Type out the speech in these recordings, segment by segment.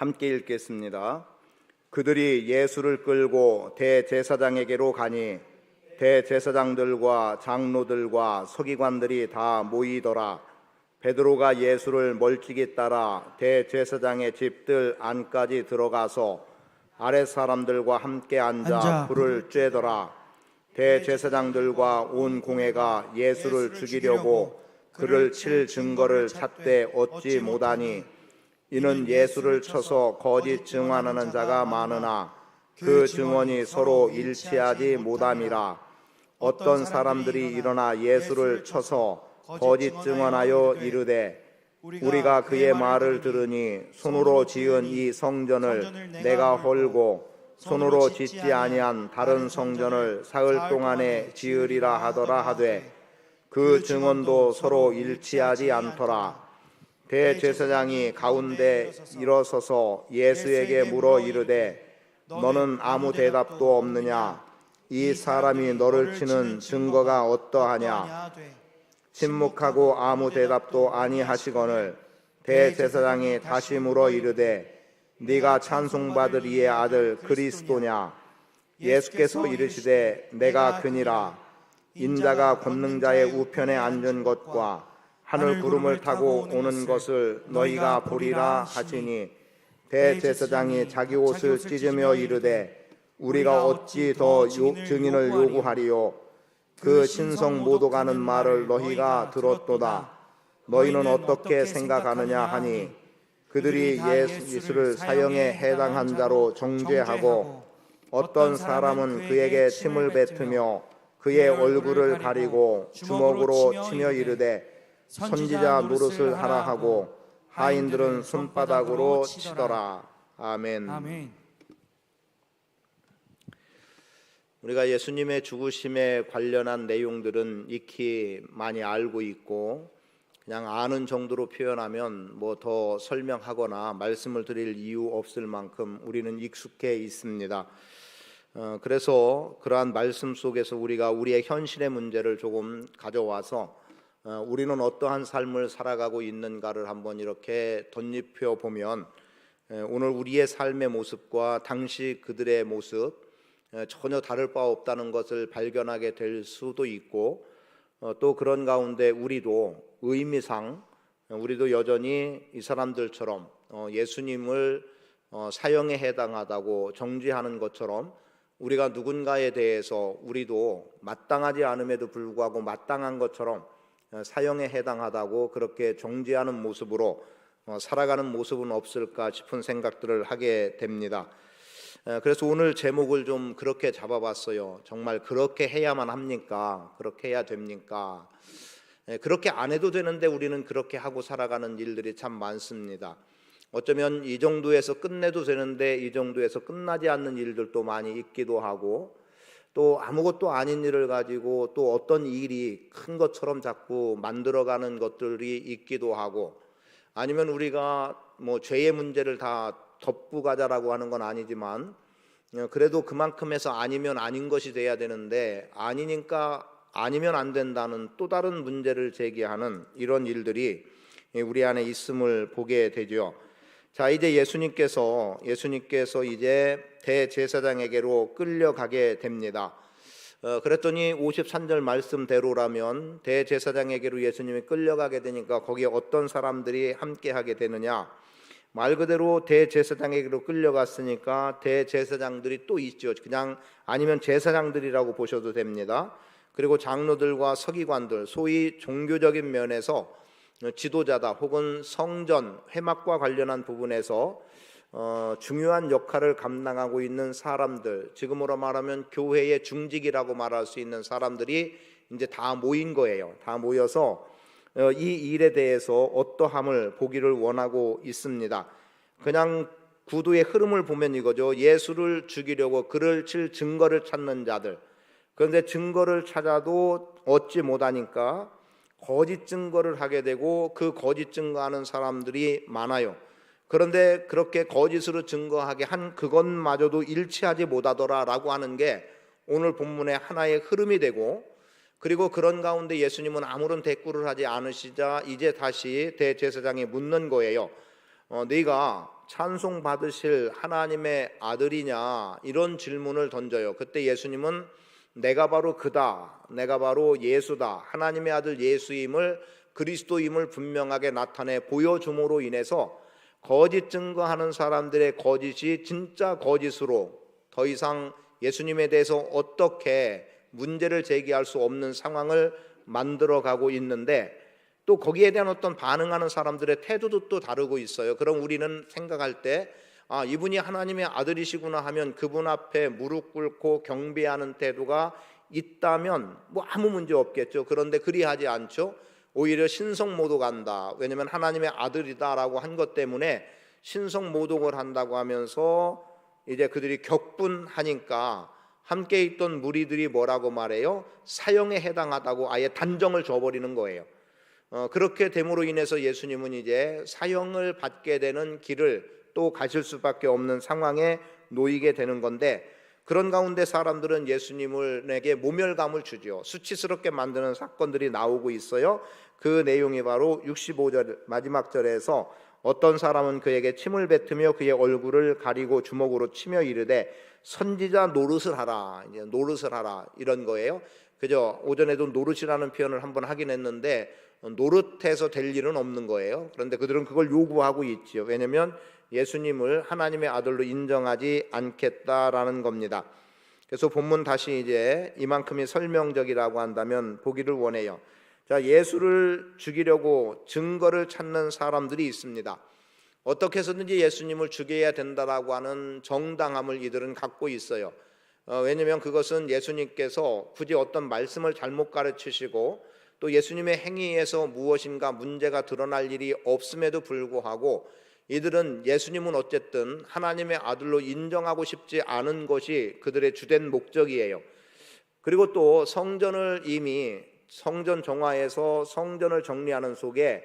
함께 읽겠습니다. 그들이 예수를 끌고 대제사장에게로 가니 대제사장들과 장로들과 서기관들이 다 모이더라. 베드로가 예수를 멀찍이 따라 대제사장의 집들 안까지 들어가서 아랫 사람들과 함께 앉아 불을 쬐더라. 대제사장들과 온 공회가 예수를 죽이려고 그를 칠 증거를 찾되 얻지 못하니 이는 예수를 쳐서 거짓 증언하는 자가 많으나 그 증언이 서로 일치하지 못함이라. 어떤 사람들이 일어나 예수를 쳐서 거짓 증언하여 이르되 우리가 그의 말을 들으니 손으로 지은 이 성전을 내가 헐고 손으로 짓지 아니한 다른 성전을 사흘 동안에 지으리라 하더라 하되 그 증언도 서로 일치하지 않더라. 대제사장이 가운데 일어서서 예수에게 물어 이르되 너는 아무 대답도 없느냐? 이 사람이 너를 치는 증거가 어떠하냐? 침묵하고 아무 대답도 아니하시거늘 대제사장이 다시 물어 이르되 네가 찬송받을 이의 아들 그리스도냐? 예수께서 이르시되 내가 그니라. 인자가 권능자의 우편에 앉은 것과 하늘 구름을 타고 오는 것을 너희가 보리라 하시니 대제사장이 자기 옷을 찢으며 이르되 우리가 어찌 더 증인을 요구하리요? 그 신성 모독하는 말을 너희가 들었도다. 너희는 어떻게 생각하느냐 하니 그들이 예수를 사형에 해당한 자로 정죄하고 어떤 사람은 그에게 침을 뱉으며 그의 얼굴을 가리고 주먹으로 치며 이르되 선지자 노릇을 하라 하고 하인들은 손바닥으로 치더라. 아멘. 우리가 예수님의 죽으심에 관련한 내용들은 익히 많이 알고 있고 그냥 아는 정도로 표현하면 뭐 더 설명하거나 말씀을 드릴 이유 없을 만큼 우리는 익숙해 있습니다. 그래서 그러한 말씀 속에서 우리가 우리의 현실의 문제를 조금 가져와서 우리는 어떠한 삶을 살아가고 있는가를 한번 이렇게 덧입혀 보면 오늘 우리의 삶의 모습과 당시 그들의 모습 전혀 다를 바 없다는 것을 발견하게 될 수도 있고 또 그런 가운데 우리도 의미상 우리도 여전히 이 사람들처럼 예수님을 사형에 해당하다고 정죄하는 것처럼 우리가 누군가에 대해서 우리도 마땅하지 않음에도 불구하고 마땅한 것처럼 사형에 해당하다고 그렇게 정죄하는 모습으로 살아가는 모습은 없을까 싶은 생각들을 하게 됩니다. 그래서 오늘 제목을 좀 그렇게 잡아봤어요. 정말 그렇게 해야만 합니까? 그렇게 해야 됩니까? 그렇게 안 해도 되는데 우리는 그렇게 하고 살아가는 일들이 참 많습니다. 어쩌면 이 정도에서 끝내도 되는데 이 정도에서 끝나지 않는 일들도 많이 있기도 하고 또 아무것도 아닌 일을 가지고 또 어떤 일이 큰 것처럼 자꾸 만들어가는 것들이 있기도 하고 아니면 우리가 뭐 죄의 문제를 다 덮고 가자라고 하는 건 아니지만 그래도 그만큼 해서 아니면 아닌 것이 돼야 되는데 아니니까 아니면 안 된다는 또 다른 문제를 제기하는 이런 일들이 우리 안에 있음을 보게 되죠. 자, 이제 예수님께서 이제 대제사장에게로 끌려가게 됩니다. 그랬더니 53절 말씀대로라면 대제사장에게로 예수님이 끌려가게 되니까 거기에 어떤 사람들이 함께 하게 되느냐? 말 그대로 대제사장에게로 끌려갔으니까 대제사장들이 또 있죠. 그냥 아니면 제사장들이라고 보셔도 됩니다. 그리고 장로들과 서기관들, 소위 종교적인 면에서 지도자다 혹은 성전 회막과 관련한 부분에서 중요한 역할을 감당하고 있는 사람들, 지금으로 말하면 교회의 중직이라고 말할 수 있는 사람들이 이제 다 모인 거예요. 다 모여서 이 일에 대해서 어떠함을 보기를 원하고 있습니다. 그냥 구도의 흐름을 보면 이거죠. 예수를 죽이려고 그를 칠 증거를 찾는 자들. 그런데 증거를 찾아도 얻지 못하니까 거짓 증거를 하게 되고 그 거짓 증거하는 사람들이 많아요. 그런데 그렇게 거짓으로 증거하게 한 그것마저도 일치하지 못하더라라고 하는 게 오늘 본문의 하나의 흐름이 되고 그리고 그런 가운데 예수님은 아무런 대꾸를 하지 않으시자 이제 다시 대제사장이 묻는 거예요. 네가 찬송 받으실 하나님의 아들이냐 이런 질문을 던져요. 그때 예수님은 내가 바로 그다, 내가 바로 예수다, 하나님의 아들 예수임을, 그리스도임을 분명하게 나타내 보여줌으로 인해서 거짓 증거하는 사람들의 거짓이 진짜 거짓으로 더 이상 예수님에 대해서 어떻게 문제를 제기할 수 없는 상황을 만들어가고 있는데, 또 거기에 대한 어떤 반응하는 사람들의 태도도 또 다르고 있어요. 그럼 우리는 생각할 때 이분이 하나님의 아들이시구나 하면 그분 앞에 무릎 꿇고 경배하는 태도가 있다면 뭐 아무 문제 없겠죠. 그런데 그리하지 않죠. 오히려 신성모독 한다. 왜냐하면 하나님의 아들이다라고 한 것 때문에 신성모독을 한다고 하면서 이제 그들이 격분하니까 함께 있던 무리들이 뭐라고 말해요? 사형에 해당하다고 아예 단정을 줘버리는 거예요. 그렇게 됨으로 인해서 예수님은 이제 사형을 받게 되는 길을 또 가실 수밖에 없는 상황에 놓이게 되는 건데, 그런 가운데 사람들은 예수님에게 모멸감을 주죠. 수치스럽게 만드는 사건들이 나오고 있어요. 그 내용이 바로 65절 마지막 절에서 어떤 사람은 그에게 침을 뱉으며 그의 얼굴을 가리고 주먹으로 치며 이르되 선지자 노릇을 하라. 이제 노릇을 하라 이런 거예요. 그죠? 오전에도 노릇이라는 표현을 한번 하긴 했는데 노릇해서 될 일은 없는 거예요. 그런데 그들은 그걸 요구하고 있지요. 왜냐하면 예수님을 하나님의 아들로 인정하지 않겠다라는 겁니다. 그래서 본문 다시 이제 이만큼이 설명적이라고 한다면 보기를 원해요. 자, 예수를 죽이려고 증거를 찾는 사람들이 있습니다. 어떻게 해서든지 예수님을 죽여야 된다라고 하는 정당함을 이들은 갖고 있어요. 왜냐하면 그것은 예수님께서 굳이 어떤 말씀을 잘못 가르치시고 또 예수님의 행위에서 무엇인가 문제가 드러날 일이 없음에도 불구하고 이들은 예수님은 어쨌든 하나님의 아들로 인정하고 싶지 않은 것이 그들의 주된 목적이에요. 그리고 또 성전을 이미 성전 정화해서 성전을 정리하는 속에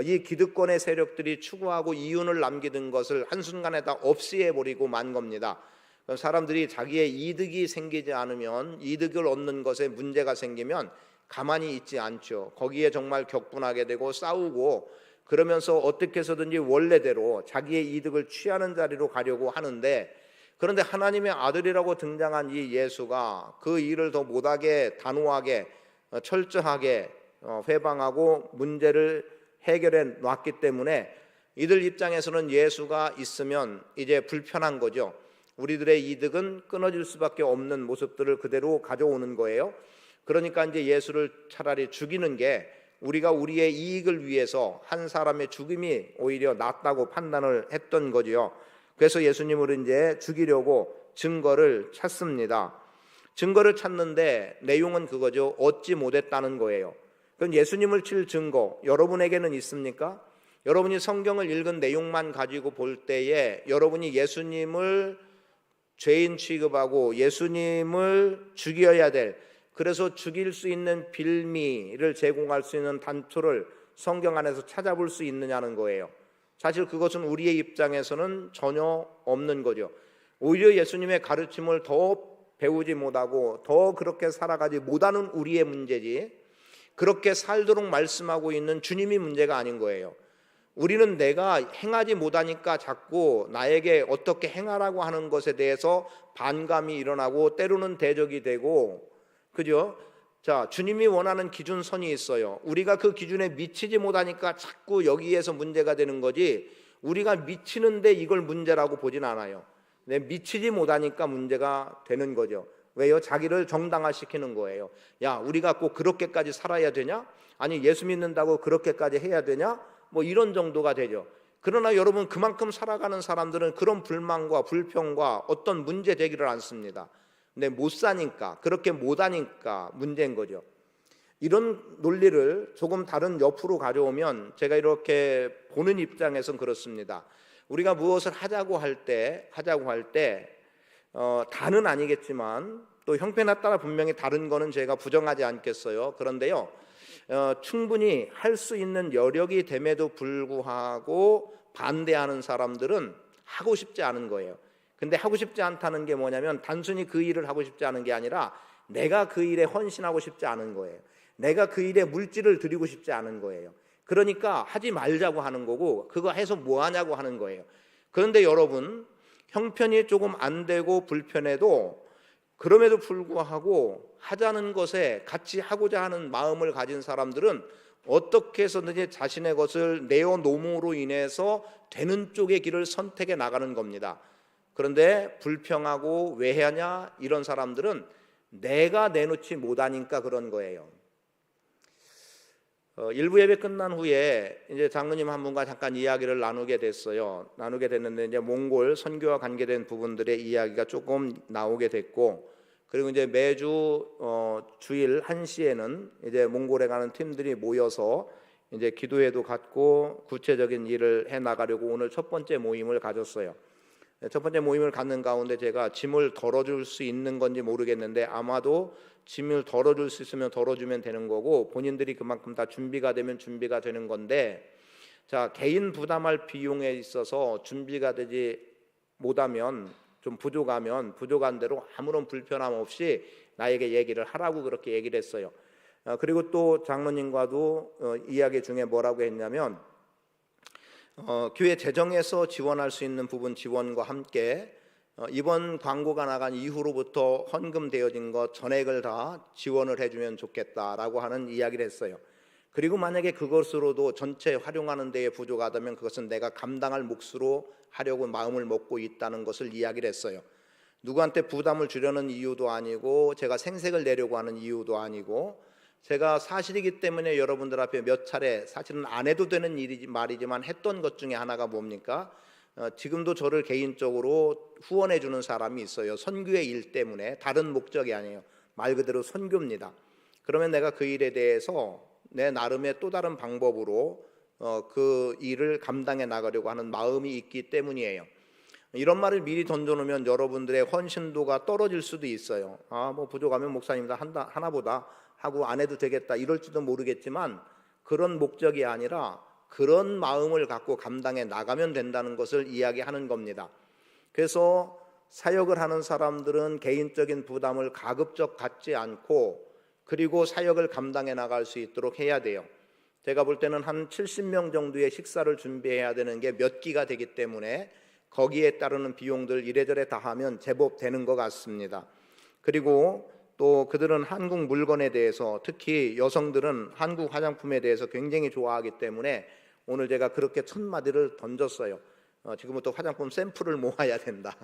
이 기득권의 세력들이 추구하고 이윤을 남기는 것을 한순간에 다 없애버리고 만 겁니다. 사람들이 자기의 이득이 생기지 않으면, 이득을 얻는 것에 문제가 생기면 가만히 있지 않죠. 거기에 정말 격분하게 되고 싸우고 그러면서 어떻게 해서든지 원래대로 자기의 이득을 취하는 자리로 가려고 하는데, 그런데 하나님의 아들이라고 등장한 이 예수가 그 일을 더 못하게 단호하게 철저하게 회방하고 문제를 해결해 놨기 때문에 이들 입장에서는 예수가 있으면 이제 불편한 거죠. 우리들의 이득은 끊어질 수밖에 없는 모습들을 그대로 가져오는 거예요. 그러니까 이제 예수를 차라리 죽이는 게 우리가 우리의 이익을 위해서 한 사람의 죽음이 오히려 낫다고 판단을 했던 거지요. 그래서 예수님을 이제 죽이려고 증거를 찾습니다. 증거를 찾는데 내용은 그거죠. 얻지 못했다는 거예요. 그럼 예수님을 칠 증거 여러분에게는 있습니까? 여러분이 성경을 읽은 내용만 가지고 볼 때에 여러분이 예수님을 죄인 취급하고 예수님을 죽여야 될, 그래서 죽일 수 있는 빌미를 제공할 수 있는 단초를 성경 안에서 찾아볼 수 있느냐는 거예요. 사실 그것은 우리의 입장에서는 전혀 없는 거죠. 오히려 예수님의 가르침을 더 배우지 못하고 더 그렇게 살아가지 못하는 우리의 문제지, 그렇게 살도록 말씀하고 있는 주님이 문제가 아닌 거예요. 우리는 내가 행하지 못하니까 자꾸 나에게 어떻게 행하라고 하는 것에 대해서 반감이 일어나고 때로는 대적이 되고, 그죠? 자, 주님이 원하는 기준선이 있어요. 우리가 그 기준에 미치지 못하니까 자꾸 여기에서 문제가 되는 거지, 우리가 미치는데 이걸 문제라고 보진 않아요. 미치지 못하니까 문제가 되는 거죠. 왜요? 자기를 정당화시키는 거예요. 야, 우리가 꼭 그렇게까지 살아야 되냐? 아니, 예수 믿는다고 그렇게까지 해야 되냐? 뭐 이런 정도가 되죠. 그러나 여러분, 그만큼 살아가는 사람들은 그런 불만과 불평과 어떤 문제 제기를 않습니다. 근데 못 사니까, 그렇게 못하니까 문제인 거죠. 이런 논리를 조금 다른 옆으로 가져오면 제가 이렇게 보는 입장에서는 그렇습니다. 우리가 무엇을 하자고 할 때 다는 아니겠지만 또 형편에 따라 분명히 다른 거는 제가 부정하지 않겠어요. 그런데요, 충분히 할 수 있는 여력이 됨에도 불구하고 반대하는 사람들은 하고 싶지 않은 거예요. 근데 하고 싶지 않다는 게 뭐냐면 단순히 그 일을 하고 싶지 않은 게 아니라 내가 그 일에 헌신하고 싶지 않은 거예요. 내가 그 일에 물질을 드리고 싶지 않은 거예요. 그러니까 하지 말자고 하는 거고, 그거 해서 뭐 하냐고 하는 거예요. 그런데 여러분, 형편이 조금 안 되고 불편해도 그럼에도 불구하고 하자는 것에 같이 하고자 하는 마음을 가진 사람들은 어떻게 해서든지 자신의 것을 내어놓음으로 인해서 되는 쪽의 길을 선택해 나가는 겁니다. 그런데 불평하고 왜 하냐 이런 사람들은 내가 내놓지 못하니까 그런 거예요. 일부 예배 끝난 후에 이제 장로님 한 분과 잠깐 이야기를 나누게 됐어요. 나누게 됐는데 이제 몽골 선교와 관계된 부분들의 이야기가 조금 나오게 됐고, 그리고 이제 매주 주일 1시에는 이제 몽골에 가는 팀들이 모여서 이제 기도회도 갖고 구체적인 일을 해 나가려고 오늘 첫 번째 모임을 가졌어요. 첫 번째 모임을 갖는 가운데 제가 짐을 덜어줄 수 있는 건지 모르겠는데 아마도 짐을 덜어줄 수 있으면 덜어주면 되는 거고 본인들이 그만큼 다 준비가 되면 준비가 되는 건데, 자, 개인 부담할 비용에 있어서 준비가 되지 못하면 좀 부족하면 부족한 대로 아무런 불편함 없이 나에게 얘기를 하라고 그렇게 얘기를 했어요. 그리고 또 장로님과도 이야기 중에 뭐라고 했냐면 교회 재정에서 지원할 수 있는 부분 지원과 함께 이번 광고가 나간 이후로부터 헌금되어진 것 전액을 다 지원을 해주면 좋겠다라고 하는 이야기를 했어요. 그리고 만약에 그것으로도 전체 활용하는 데에 부족하다면 그것은 내가 감당할 몫으로 하려고 마음을 먹고 있다는 것을 이야기를 했어요. 누구한테 부담을 주려는 이유도 아니고 제가 생색을 내려고 하는 이유도 아니고, 제가 사실이기 때문에 여러분들 앞에 몇 차례 사실은 안 해도 되는 말이지만 했던 것 중에 하나가 뭡니까? 지금도 저를 개인적으로 후원해 주는 사람이 있어요. 선교의 일 때문에, 다른 목적이 아니에요. 말 그대로 선교입니다. 그러면 내가 그 일에 대해서 내 나름의 또 다른 방법으로 그 일을 감당해 나가려고 하는 마음이 있기 때문이에요. 이런 말을 미리 던져놓으면 여러분들의 헌신도가 떨어질 수도 있어요. 뭐 부족하면 목사님도 하나보다 하고 안 해도 되겠다 이럴지도 모르겠지만, 그런 목적이 아니라 그런 마음을 갖고 감당해 나가면 된다는 것을 이야기하는 겁니다. 그래서 사역을 하는 사람들은 개인적인 부담을 가급적 갖지 않고 그리고 사역을 감당해 나갈 수 있도록 해야 돼요. 제가 볼 때는 한 70명 정도의 식사를 준비해야 되는 게 몇 끼가 되기 때문에 거기에 따르는 비용들 이래저래 다 하면 제법 되는 것 같습니다. 그리고 또 그들은 한국 물건에 대해서, 특히 여성들은 한국 화장품에 대해서 굉장히 좋아하기 때문에 오늘 제가 그렇게 첫 마디를 던졌어요. 지금부터 화장품 샘플을 모아야 된다.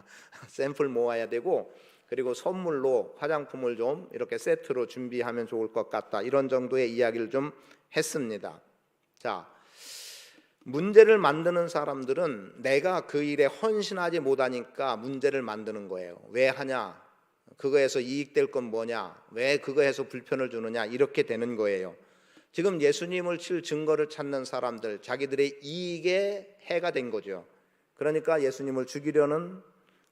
샘플 모아야 되고, 그리고 선물로 화장품을 좀 이렇게 세트로 준비하면 좋을 것 같다. 이런 정도의 이야기를 좀 했습니다. 자, 문제를 만드는 사람들은 내가 그 일에 헌신하지 못하니까 문제를 만드는 거예요. 왜 하냐? 그거에서 이익될 건 뭐냐? 왜 그거에서 불편을 주느냐? 이렇게 되는 거예요. 지금 예수님을 칠 증거를 찾는 사람들, 자기들의 이익에 해가 된 거죠. 그러니까 예수님을 죽이려는,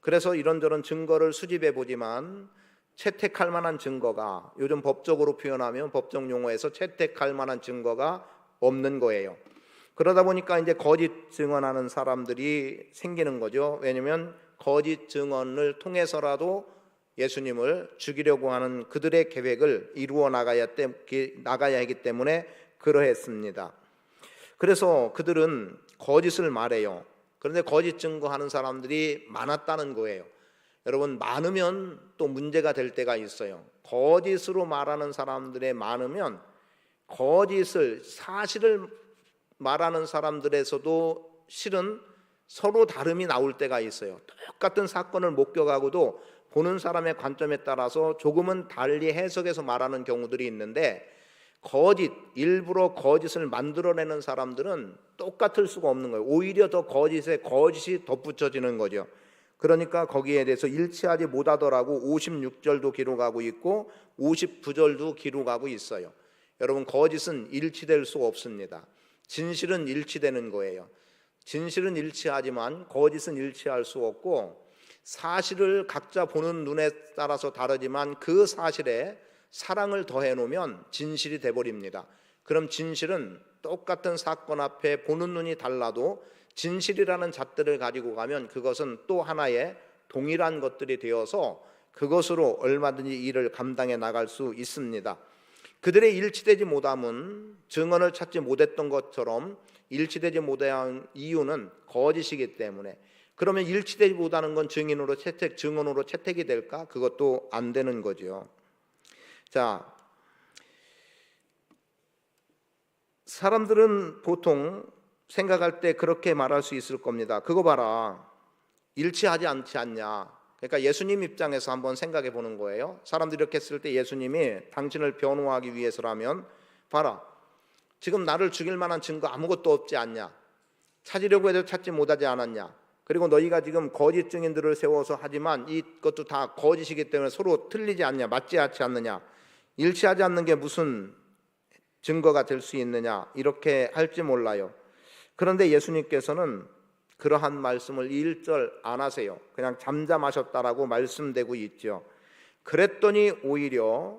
그래서 이런저런 증거를 수집해 보지만 채택할 만한 증거가, 요즘 법적으로 표현하면 법정 용어에서 채택할 만한 증거가 없는 거예요. 그러다 보니까 이제 거짓 증언하는 사람들이 생기는 거죠. 왜냐하면 거짓 증언을 통해서라도 예수님을 죽이려고 하는 그들의 계획을 이루어 나가야 하기 때문에 그러했습니다. 그래서 그들은 거짓을 말해요. 그런데 거짓 증거하는 사람들이 많았다는 거예요. 여러분, 많으면 또 문제가 될 때가 있어요. 거짓으로 말하는 사람들이 많으면 거짓을, 사실을 말하는 사람들에서도 실은 서로 다름이 나올 때가 있어요. 똑같은 사건을 목격하고도 보는 사람의 관점에 따라서 조금은 달리 해석해서 말하는 경우들이 있는데, 일부러 거짓을 만들어내는 사람들은 똑같을 수가 없는 거예요. 오히려 더 거짓에 거짓이 덧붙여지는 거죠. 그러니까 거기에 대해서 일치하지 못하더라고 56절도 기록하고 있고 59절도 기록하고 있어요. 여러분, 거짓은 일치될 수 없습니다. 진실은 일치되는 거예요. 진실은 일치하지만 거짓은 일치할 수 없고, 사실을 각자 보는 눈에 따라서 다르지만 그 사실에 사랑을 더해 놓으면 진실이 돼버립니다. 그럼 진실은 똑같은 사건 앞에 보는 눈이 달라도 진실이라는 잣대를 가지고 가면 그것은 또 하나의 동일한 것들이 되어서 그것으로 얼마든지 일을 감당해 나갈 수 있습니다. 그들의 일치되지 못함은 증언을 찾지 못했던 것처럼 일치되지 못한 이유는 거짓이기 때문에, 그러면 일치되지 못하는 건 증언으로 채택이 될까? 그것도 안 되는 거죠. 자, 사람들은 보통 생각할 때 그렇게 말할 수 있을 겁니다. 그거 봐라, 일치하지 않지 않냐. 그러니까 예수님 입장에서 한번 생각해 보는 거예요. 사람들이 이렇게 했을 때 예수님이 당신을 변호하기 위해서라면, 봐라, 지금 나를 죽일 만한 증거 아무것도 없지 않냐. 찾으려고 해도 찾지 못하지 않았냐. 그리고 너희가 지금 거짓 증인들을 세워서 하지만 이것도 다 거짓이기 때문에 서로 틀리지 않냐, 맞지 않느냐, 일치하지 않는 게 무슨 증거가 될 수 있느냐, 이렇게 할지 몰라요. 그런데 예수님께서는 그러한 말씀을 1절 안 하세요. 그냥 잠잠하셨다라고 말씀되고 있죠. 그랬더니 오히려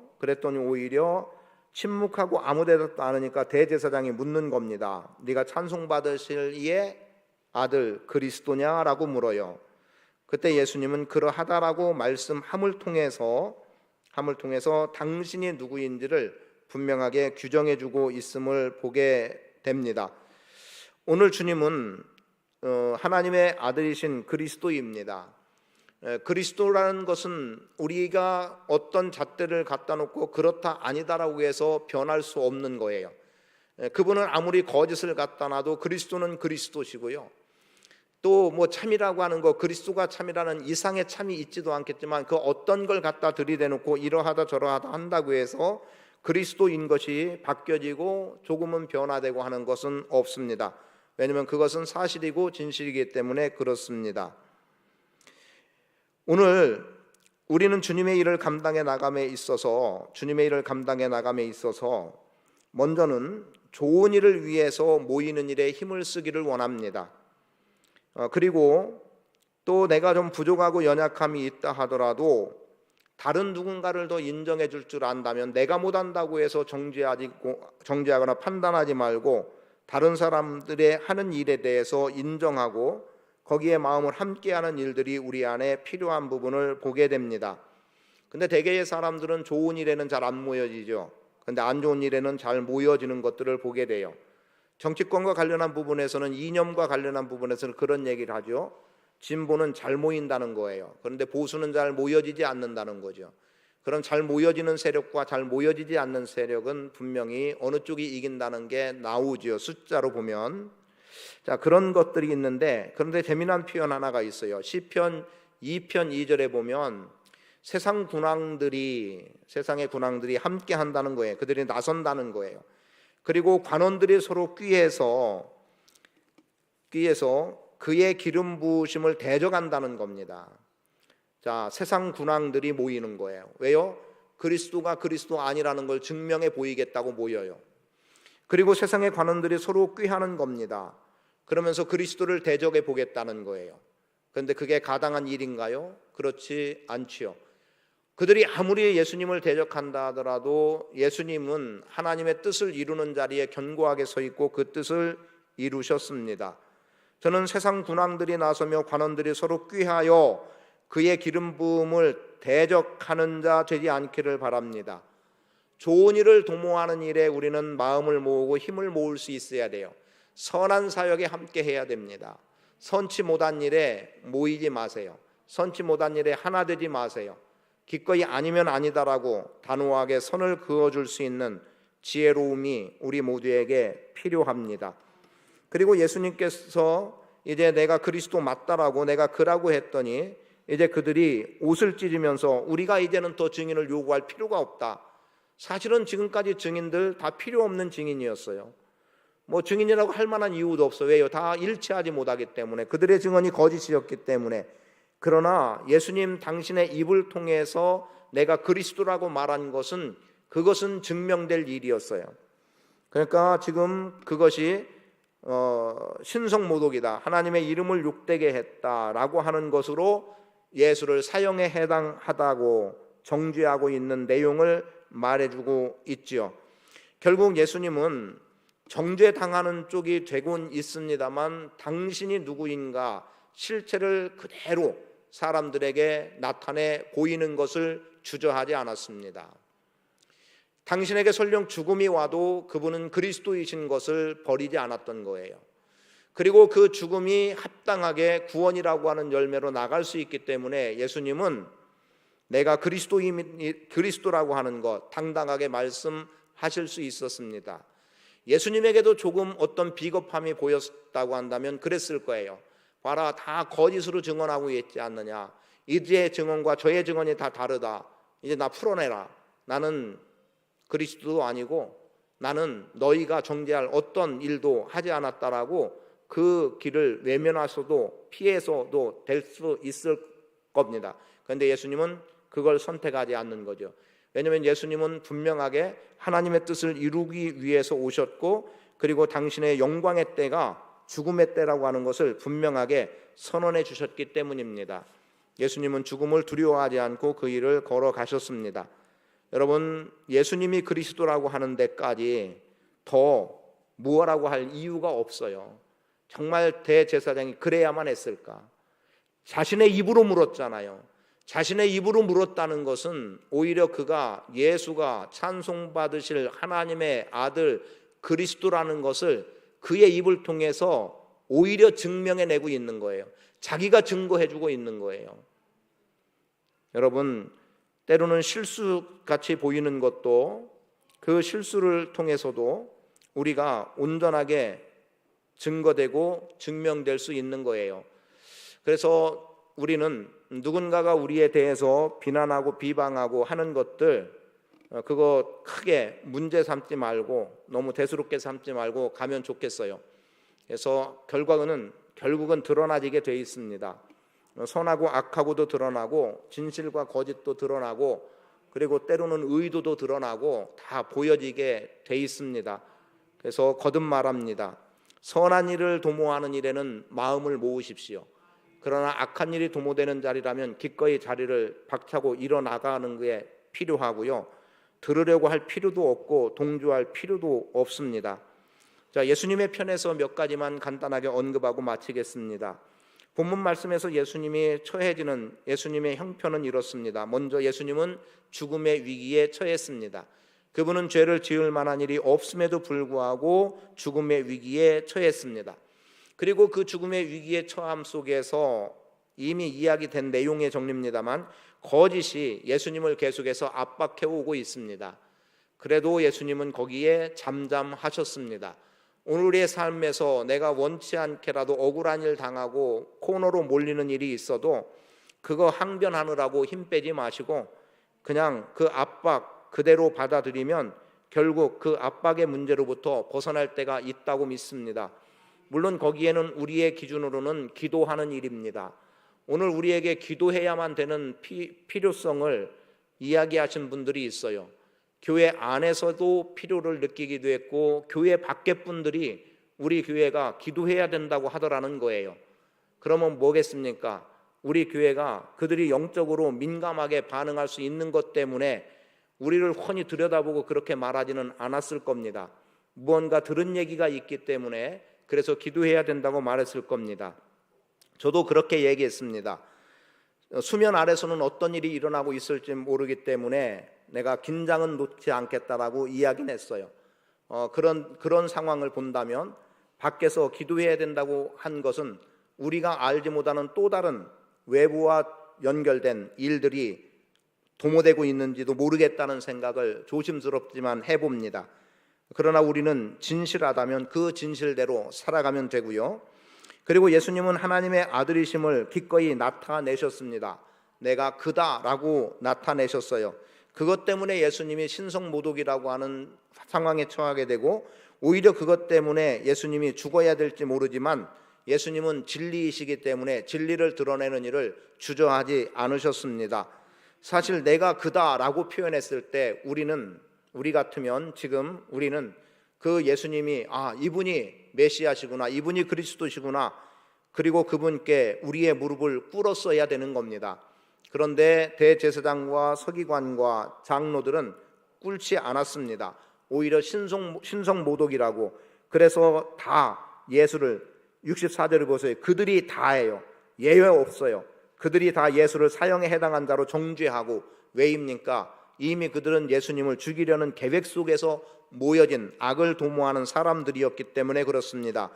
침묵하고 아무 대답도 안 하니까 대제사장이 묻는 겁니다. 네가 찬송받으실 이의 아들 그리스도냐라고 물어요. 그때 예수님은 그러하다라고 말씀함을 통해서 당신이 누구인지를 분명하게 규정해주고 있음을 보게 됩니다. 오늘 주님은 하나님의 아들이신 그리스도입니다. 그리스도라는 것은 우리가 어떤 잣대를 갖다 놓고 그렇다 아니다라고 해서 변할 수 없는 거예요. 그분은 아무리 거짓을 갖다 놔도 그리스도는 그리스도시고요. 또 뭐 참이라고 하는 거, 그리스도가 참이라는 이상의 참이 있지도 않겠지만 그 어떤 걸 갖다 들이대놓고 이러하다 저러하다 한다고 해서 그리스도인 것이 바뀌어지고 조금은 변화되고 하는 것은 없습니다. 왜냐하면 그것은 사실이고 진실이기 때문에 그렇습니다. 오늘 우리는 주님의 일을 감당해 나감에 있어서 먼저는 좋은 일을 위해서 모이는 일에 힘을 쓰기를 원합니다. 그리고 또 내가 좀 부족하고 연약함이 있다 하더라도 다른 누군가를 더 인정해 줄 줄 안다면 내가 못한다고 해서 정죄하거나 판단하지 말고 다른 사람들의 하는 일에 대해서 인정하고 거기에 마음을 함께하는 일들이 우리 안에 필요한 부분을 보게 됩니다. 근데 대개의 사람들은 좋은 일에는 잘 안 모여지죠. 근데 안 좋은 일에는 잘 모여지는 것들을 보게 돼요. 정치권과 관련한 부분에서는, 이념과 관련한 부분에서는 그런 얘기를 하죠. 진보는 잘 모인다는 거예요. 그런데 보수는 잘 모여지지 않는다는 거죠. 그런 잘 모여지는 세력과 잘 모여지지 않는 세력은 분명히 어느 쪽이 이긴다는 게 나오죠. 숫자로 보면. 자, 그런 것들이 있는데, 그런데 재미난 표현 하나가 있어요. 시편 2편 2절에 보면 세상의 군왕들이 함께 한다는 거예요. 그들이 나선다는 거예요. 그리고 관원들이 서로 꾀해서 그의 기름 부으심을 대적한다는 겁니다. 자, 세상 군왕들이 모이는 거예요. 왜요? 그리스도가 그리스도 아니라는 걸 증명해 보이겠다고 모여요. 그리고 세상의 관원들이 서로 꾀하는 겁니다. 그러면서 그리스도를 대적해 보겠다는 거예요. 그런데 그게 가당한 일인가요? 그렇지 않지요. 그들이 아무리 예수님을 대적한다 하더라도 예수님은 하나님의 뜻을 이루는 자리에 견고하게 서 있고 그 뜻을 이루셨습니다. 저는 세상 군왕들이 나서며 관원들이 서로 꾀하여 그의 기름 부음을 대적하는 자 되지 않기를 바랍니다. 좋은 일을 도모하는 일에 우리는 마음을 모으고 힘을 모을 수 있어야 돼요. 선한 사역에 함께 해야 됩니다. 선치 못한 일에 모이지 마세요. 선치 못한 일에 하나 되지 마세요. 기꺼이 아니면 아니다라고 단호하게 선을 그어줄 수 있는 지혜로움이 우리 모두에게 필요합니다. 그리고 예수님께서 이제 내가 그리스도 맞다라고, 내가 그라고 했더니 이제 그들이 옷을 찢으면서 우리가 이제는 더 증인을 요구할 필요가 없다. 사실은 지금까지 증인들 다 필요 없는 증인이었어요. 뭐 증인이라고 할 만한 이유도 없어요. 왜요? 다 일치하지 못하기 때문에, 그들의 증언이 거짓이었기 때문에. 그러나 예수님 당신의 입을 통해서 내가 그리스도라고 말한 것은, 그것은 증명될 일이었어요. 그러니까 지금 그것이 신성모독이다, 하나님의 이름을 욕되게 했다라고 하는 것으로 예수를 사형에 해당하다고 정죄하고 있는 내용을 말해주고 있지요. 결국 예수님은 정죄당하는 쪽이 되곤 있습니다만 당신이 누구인가 실체를 그대로 사람들에게 나타내 보이는 것을 주저하지 않았습니다. 당신에게 설령 죽음이 와도 그분은 그리스도이신 것을 버리지 않았던 거예요. 그리고 그 죽음이 합당하게 구원이라고 하는 열매로 나갈 수 있기 때문에 예수님은 내가 그리스도라고 하는 것 당당하게 말씀하실 수 있었습니다. 예수님에게도 조금 어떤 비겁함이 보였다고 한다면 그랬을 거예요. 봐라, 다 거짓으로 증언하고 있지 않느냐. 이제 증언과 저의 증언이 다 다르다. 이제 나 풀어내라. 나는 그리스도도 아니고 나는 너희가 정죄할 어떤 일도 하지 않았다라고 그 길을 외면하셔도 피해서도 될 수 있을 겁니다. 그런데 예수님은 그걸 선택하지 않는 거죠. 왜냐하면 예수님은 분명하게 하나님의 뜻을 이루기 위해서 오셨고, 그리고 당신의 영광의 때가 죽음의 때라고 하는 것을 분명하게 선언해 주셨기 때문입니다. 예수님은 죽음을 두려워하지 않고 그 일을 걸어가셨습니다. 여러분, 예수님이 그리스도라고 하는 데까지 더 무엇라고 할 이유가 없어요. 정말 대제사장이 그래야만 했을까? 자신의 입으로 물었잖아요. 자신의 입으로 물었다는 것은 오히려 그가 예수가 찬송받으실 하나님의 아들 그리스도라는 것을 그의 입을 통해서 오히려 증명해내고 있는 거예요. 자기가 증거해주고 있는 거예요. 여러분, 때로는 실수같이 보이는 것도 그 실수를 통해서도 우리가 온전하게 증거되고 증명될 수 있는 거예요. 그래서 우리는 누군가가 우리에 대해서 비난하고 비방하고 하는 것들, 그거 크게 문제 삼지 말고 너무 대수롭게 삼지 말고 가면 좋겠어요. 그래서 결국은 드러나지게 돼 있습니다. 선하고 악하고도 드러나고 진실과 거짓도 드러나고 그리고 때로는 의도도 드러나고 다 보여지게 돼 있습니다. 그래서 거듭 말합니다. 선한 일을 도모하는 일에는 마음을 모으십시오. 그러나 악한 일이 도모되는 자리라면 기꺼이 자리를 박차고 일어나가는 게 필요하고요. 들으려고 할 필요도 없고 동조할 필요도 없습니다. 자, 예수님의 편에서 몇 가지만 간단하게 언급하고 마치겠습니다. 본문 말씀에서 예수님이 처해지는 예수님의 형편은 이렇습니다. 먼저 예수님은 죽음의 위기에 처했습니다. 그분은 죄를 지을 만한 일이 없음에도 불구하고 죽음의 위기에 처했습니다. 그리고 그 죽음의 위기의 처함 속에서 이미 이야기된 내용의 정리입니다만 거짓이 예수님을 계속해서 압박해오고 있습니다. 그래도 예수님은 거기에 잠잠하셨습니다. 오늘의 삶에서 내가 원치 않게라도 억울한 일 당하고 코너로 몰리는 일이 있어도 그거 항변하느라고 힘 빼지 마시고 그냥 그 압박 그대로 받아들이면 결국 그 압박의 문제로부터 벗어날 때가 있다고 믿습니다. 물론 거기에는 우리의 기준으로는 기도하는 일입니다. 오늘 우리에게 기도해야만 되는 필요성을 이야기하신 분들이 있어요. 교회 안에서도 필요를 느끼기도 했고 교회 밖의 분들이 우리 교회가 기도해야 된다고 하더라는 거예요. 그러면 뭐겠습니까? 우리 교회가 그들이 영적으로 민감하게 반응할 수 있는 것 때문에 우리를 훤히 들여다보고 그렇게 말하지는 않았을 겁니다. 무언가 들은 얘기가 있기 때문에 그래서 기도해야 된다고 말했을 겁니다. 저도 그렇게 얘기했습니다. 수면 아래서는 어떤 일이 일어나고 있을지 모르기 때문에 내가 긴장은 놓지 않겠다라고 이야기는 했어요. 그런 상황을 본다면 밖에서 기도해야 된다고 한 것은 우리가 알지 못하는 또 다른 외부와 연결된 일들이 도모되고 있는지도 모르겠다는 생각을 조심스럽지만 해봅니다. 그러나 우리는 진실하다면 그 진실대로 살아가면 되고요. 그리고 예수님은 하나님의 아들이심을 기꺼이 나타내셨습니다. 내가 그다라고 나타내셨어요. 그것 때문에 예수님이 신성모독이라고 하는 상황에 처하게 되고 오히려 그것 때문에 예수님이 죽어야 될지 모르지만 예수님은 진리이시기 때문에 진리를 드러내는 일을 주저하지 않으셨습니다. 사실 내가 그다라고 표현했을 때 우리 같으면 지금 우리는 그 예수님이 이분이 메시아시구나, 이분이 그리스도시구나, 그리고 그분께 우리의 무릎을 꿇었어야 되는 겁니다. 그런데 대제사장과 서기관과 장로들은 꿇지 않았습니다. 오히려 신성모독이라고. 그래서 다 예수를 64절을 보세요. 그들이 다예요. 예외 없어요. 그들이 다 예수를 사형에 해당한 자로 정죄하고, 왜입니까? 이미 그들은 예수님을 죽이려는 계획 속에서 모여진 악을 도모하는 사람들이었기 때문에 그렇습니다.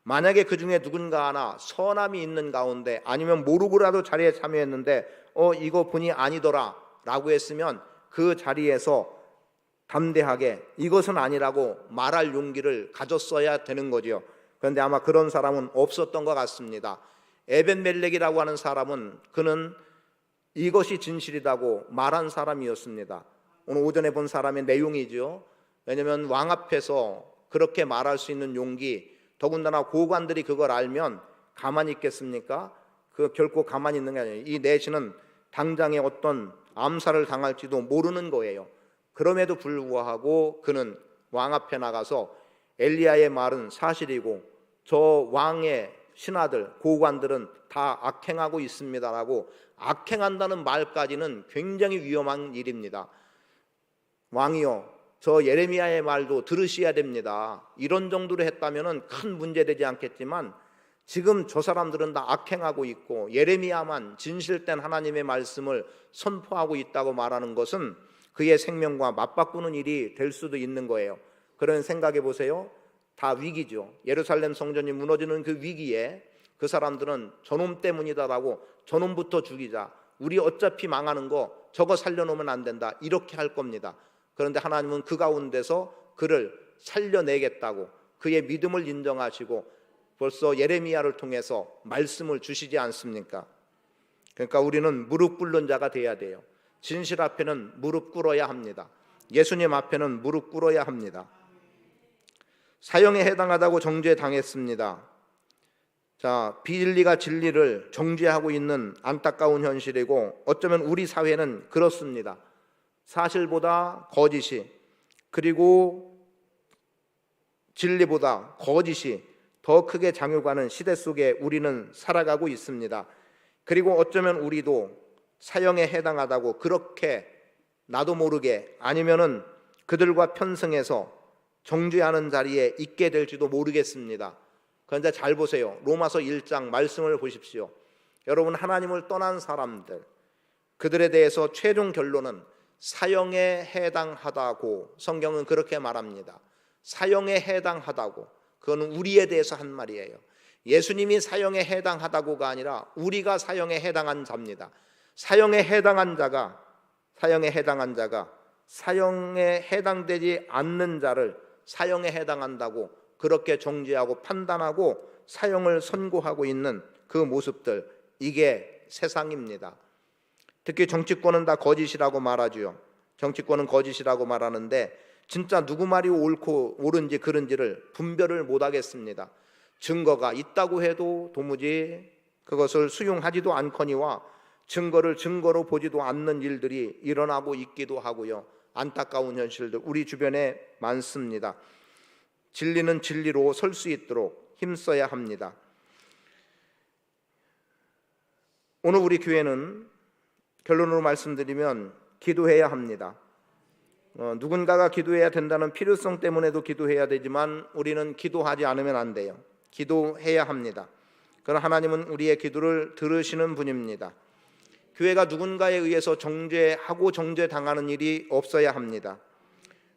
만약에 그 중에 누군가 하나 선함이 있는 가운데 아니면 모르고라도 자리에 참여했는데 이거 본이 아니더라 라고 했으면 그 자리에서 담대하게 이것은 아니라고 말할 용기를 가졌어야 되는 거죠. 그런데 아마 그런 사람은 없었던 것 같습니다. 에벤멜렉이라고 하는 사람은 그는 이것이 진실이라고 말한 사람이었습니다. 오늘 오전에 본 사람의 내용이죠. 왜냐하면 왕 앞에서 그렇게 말할 수 있는 용기, 더군다나 고관들이 그걸 알면 가만히 있겠습니까? 그 결코 가만히 있는 게 아니에요. 이 내시는 당장에 어떤 암살을 당할지도 모르는 거예요. 그럼에도 불구하고 그는 왕 앞에 나가서 엘리야의 말은 사실이고 저 왕의 신하들, 고관들은 다 악행하고 있습니다라고 악행한다는 말까지는 굉장히 위험한 일입니다. 왕이요, 저 예레미야의 말도 들으셔야 됩니다. 이런 정도로 했다면 큰 문제되지 않겠지만 지금 저 사람들은 다 악행하고 있고 예레미야만 진실된 하나님의 말씀을 선포하고 있다고 말하는 것은 그의 생명과 맞바꾸는 일이 될 수도 있는 거예요. 그런 생각해 보세요. 다 위기죠. 예루살렘 성전이 무너지는 그 위기에 그 사람들은 저놈 때문이다라고 저놈부터 죽이자, 우리 어차피 망하는 거 저거 살려놓으면 안 된다, 이렇게 할 겁니다. 그런데 하나님은 그 가운데서 그를 살려내겠다고 그의 믿음을 인정하시고 벌써 예레미야를 통해서 말씀을 주시지 않습니까? 그러니까 우리는 무릎 꿇는 자가 돼야 돼요. 진실 앞에는 무릎 꿇어야 합니다. 예수님 앞에는 무릎 꿇어야 합니다. 사형에 해당하다고 정죄당했습니다. 자, 비진리가 진리를 정죄하고 있는 안타까운 현실이고 어쩌면 우리 사회는 그렇습니다. 사실보다 거짓이, 그리고 진리보다 거짓이 더 크게 장요가는 시대 속에 우리는 살아가고 있습니다. 그리고 어쩌면 우리도 사형에 해당하다고 그렇게 나도 모르게 아니면은 그들과 편승해서 정죄하는 자리에 있게 될지도 모르겠습니다. 그런데 잘 보세요. 로마서 1장 말씀을 보십시오. 여러분, 하나님을 떠난 사람들, 그들에 대해서 최종 결론은 사형에 해당하다고 성경은 그렇게 말합니다. 사형에 해당하다고. 그건 우리에 대해서 한 말이에요. 예수님이 사형에 해당하다고가 아니라 우리가 사형에 해당한 자입니다. 사형에 해당한 자가 사형에 해당되지 않는 자를 사형에 해당한다고 그렇게 정죄하고 판단하고 사형을 선고하고 있는 그 모습들, 이게 세상입니다. 특히 정치권은 다 거짓이라고 말하죠. 정치권은 거짓이라고 말하는데 진짜 누구 말이 옳고 옳은지 그른지를 분별을 못하겠습니다. 증거가 있다고 해도 도무지 그것을 수용하지도 않거니와 증거를 증거로 보지도 않는 일들이 일어나고 있기도 하고요. 안타까운 현실들 우리 주변에 많습니다. 진리는 진리로 설 수 있도록 힘써야 합니다. 오늘 우리 교회는 결론으로 말씀드리면 기도해야 합니다. 누군가가 기도해야 된다는 필요성 때문에도 기도해야 되지만 우리는 기도하지 않으면 안 돼요. 기도해야 합니다. 그러나 하나님은 우리의 기도를 들으시는 분입니다. 교회가 누군가에 의해서 정죄하고 정죄당하는 일이 없어야 합니다.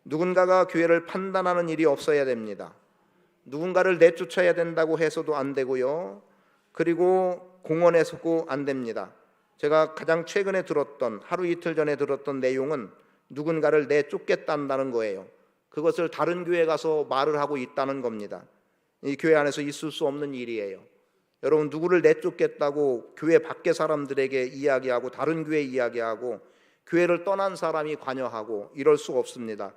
누군가가 교회를 판단하는 일이 없어야 됩니다. 누군가를 내쫓아야 된다고 해서도 안 되고요. 그리고 공언해서도 안 됩니다. 제가 가장 최근에 들었던, 하루 이틀 전에 들었던 내용은 누군가를 내쫓겠다는 거예요. 그것을 다른 교회에 가서 말을 하고 있다는 겁니다. 이 교회 안에서 있을 수 없는 일이에요. 여러분, 누구를 내쫓겠다고 교회 밖의 사람들에게 이야기하고 다른 교회 이야기하고 교회를 떠난 사람이 관여하고 이럴 수 없습니다.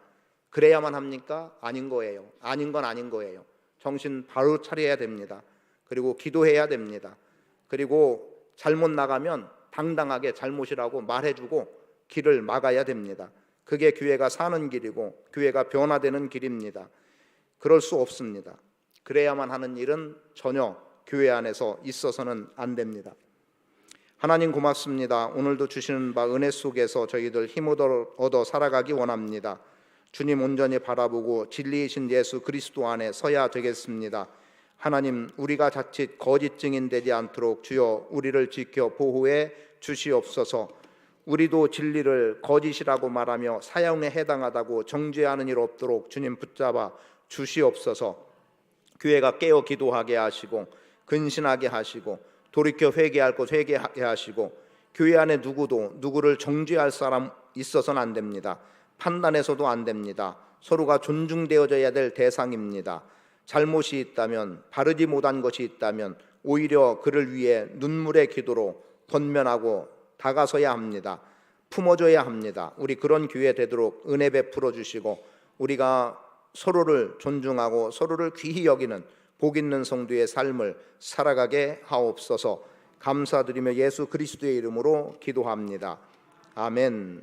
그래야만 합니까? 아닌 거예요. 아닌 건 아닌 거예요. 정신 바로 차려야 됩니다. 그리고 기도해야 됩니다. 그리고 잘못 나가면 당당하게 잘못이라고 말해주고 길을 막아야 됩니다. 그게 교회가 사는 길이고 교회가 변화되는 길입니다. 그럴 수 없습니다. 그래야만 하는 일은 전혀 교회 안에서 있어서는 안 됩니다. 하나님 고맙습니다. 오늘도 주시는 바 은혜 속에서 저희들 힘 얻어 살아가기 원합니다. 주님 온전히 바라보고 진리이신 예수 그리스도 안에 서야 되겠습니다. 하나님, 우리가 자칫 거짓 증인 되지 않도록 주여 우리를 지켜 보호해 주시옵소서. 우리도 진리를 거짓이라고 말하며 사형에 해당하다고 정죄하는 일 없도록 주님 붙잡아 주시옵소서. 교회가 깨어 기도하게 하시고 근신하게 하시고 돌이켜 회개할 것 회개하게 하시고 교회 안에 누구도 누구를 정죄할 사람 있어서는 안 됩니다. 판단해서도 안 됩니다. 서로가 존중되어져야 될 대상입니다. 잘못이 있다면, 바르지 못한 것이 있다면 오히려 그를 위해 눈물의 기도로 권면하고 다가서야 합니다. 품어줘야 합니다. 우리 그런 교회 되도록 은혜 베풀어 주시고 우리가 서로를 존중하고 서로를 귀히 여기는 복 있는 성도의 삶을 살아가게 하옵소서. 감사드리며 예수 그리스도의 이름으로 기도합니다. 아멘.